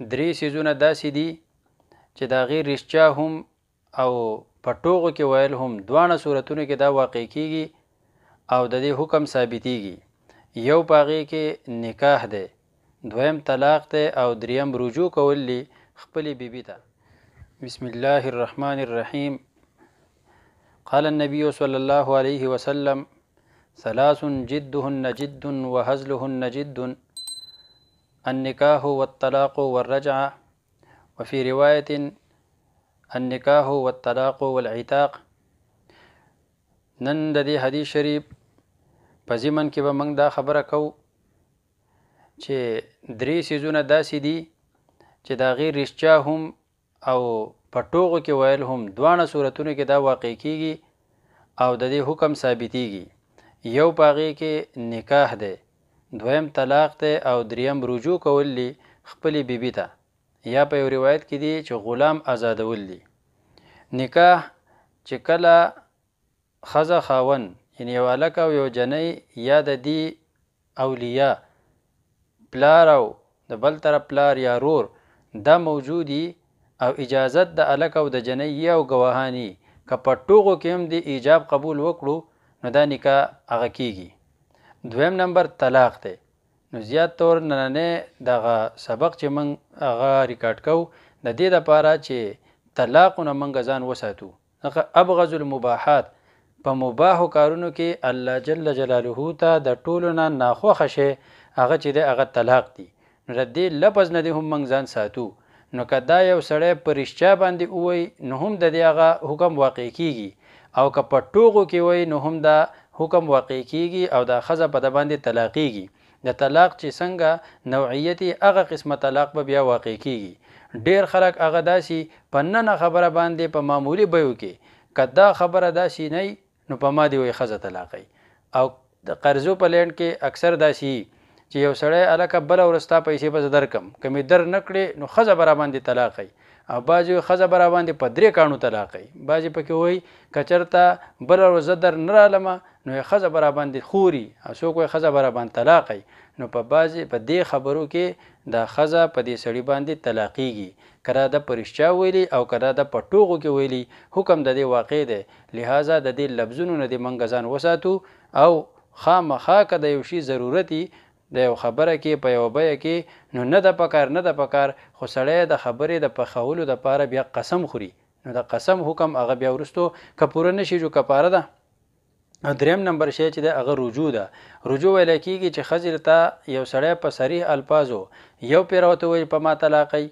درې څیزونه داسې دي چې د هغې رښتیا هم او په ټوغو کې ویل هم دواړه صورتونو کې دا واقع کیږي او د دې حکم ثابتیږي. یو په هغې کې نکاح دی، دویم طلاق دی او دریم رجوع کول دي خپلې بیبي ته. بسم الله الرحمن الرحیم. قال النبي صلى الله عليه وسلم ثلاث جدهن جد وهزلهن جد النكاح والطلاق والرجعة وفي رواية النكاح والطلاق والعتاق. نن د دې حدیث شریف په ضمن کې به موږ دا خبره کوو چې درې څیزونه داسې دي چې د هغې رښتیا هم او په ټوغو کې ویل هم دواړه صورتونو کې دا واقع کیږي او د دې حکم ثابتیږي. یو په هغې کې نکاح دی، دویم طلاق دی او دریم رجوع کول دي خپلې بیبي ته، یا په یو روایت کې دي چې غلام آزادول دي. نکاح چې کله ښځه خاوند یعنې یو هلک او یو جنۍ یا د دې اولیا پلار او د بل طرف پلار یا رور دا موجودي او اجازت د هلک او د جنۍ او ګواهاني که په ټوغو کې هم د ایجاب قبول وکړو نو دا نکاح هغه کیږي. دویم نمبر طلاق دی. نو زیات طور نننی دغه سبق چې موږ هغه ریکارډ کوو د دې دپاره چې طلاقونه موږ ځان وساتو. هغه ابغض المباحات په مباحو کارونو کې الله جل جلاله ته د ټولو نه ناخوښه شی هغه چې دی هغه طلاق دی. نو د دې لفظ نه دی هم موږ ځان ساتو. نو که دا یو سړی په رښتیا باندې ووایي نو هم د دې هغه حکم واقع کیږي، او که په ټوغو کې وایي نو هم دا حکم واقع کیږي او دا ښځه په ده باندې طلاقیږي. د طلاق چې څنګه نوعیت هغه قسمه طلاق به بیا واقع کیږي. ډیر خلک هغه داسې په ننه خبره باندې په معمولي بیو کې که دا خبره داسې نه نو په ما دې وایي ښځه طلاقوي. او د قرضو په لینډ کې اکثر داسې چې یو سړی هلکه بله ورځ ستا پیسې به زه درکړم، که مې در نه کړې نو ښځه به راباندې طلاقوي، او بعضې وایي ښځه به راباندې په 3 کاڼو طلاقوي، بعضې پکې وایي که چېرته بله ورځ زه در نه رالمه نو یې ښځه به راباندې خوري، او څوک وایي ښځه به راباندې طلاقوي. نو په دې خبرو کې دا ښځه په دې سړي باندې طلاقیږي، که دا ده په رښتیا ویلي او که دا ده په ټوغو کې ویلي، حکم د دې واقع دی. لہذا د دې لفظونو نه دې موږ ځان وساتو، او خامخا که د یو شي ضرورتي د یو خبره کې په یو بیه کې نو نه ده پکار خو سړی د خبرې د پخولو دپاره بیا قسم خوري، نو د قسم حکم هغه بیا وروستو که پوره نه شي جو کفاره ده. دریم نمبر شی چې دی هغه رجوع ده. رجوع ویلی کېږي چې ښځې ته یو سړی په صریح الفاظو یو پیره ورته ووایي په ما طلاقوي،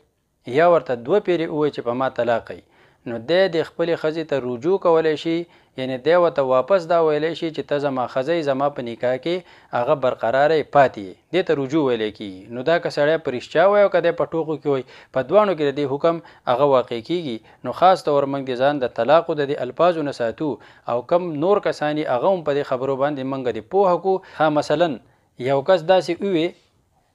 یا ورته 2 پیرې ووایي چې په ما طلاقوي، نو دی د خپلې ښځې ته رجوع کولی شي، یعنې دی ورته واپس دا ویلی شي چې ته زما ښځه زما په نکاح کې هغه برقراره پاتې، دې ته رجوع ویلی کېږي. نو دا که سړی په رښتیا وایي او که دی په ټوغو کې وایي، په دواړو کې د دې حکم هغه واقع کېږي. نو خاص طور موږ د ځان د طلاقو د دې الفاظو نه ساتو، او کم نور کسانی هغه هم په دې خبرو باندې موږ د پوهه کړو. ها مثلا یو کس داسې ووي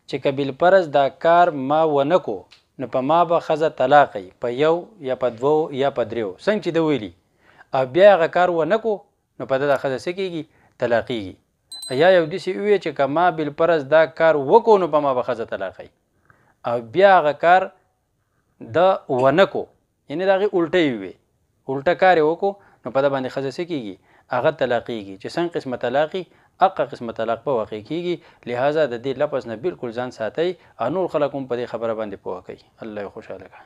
چې که بالفرض دا کار ما ونه کو نو په ما به ښځه طلاقوي، په 1 یا په 2 یا په 3 څنګه چې ده ویلي، او بیا هغه کار ونه کو نو په ده دا ښځه څه کېږي؟ طلاقیږي. یا یو داسې ووایي چې که ما بالفرض دا کار وکړو نو په ما به ښځه طلاقوي، او بیا هغه کار ده ونه کو، یعنې د هغې الټه یې ووایي، الټه کار یې وکړو نو په ده باندې ښځه څه کېږي؟ هغه طلاقیږي. چې څنګه قسمه طلاقي هغه قسمه طلاق به واقع کېږي. لہذا د دې لفظ نه بالکل ځان ساتئ، او نور خلک هم په دې خبره باندې پوهه کوي. الله یې خوشحاله کړه.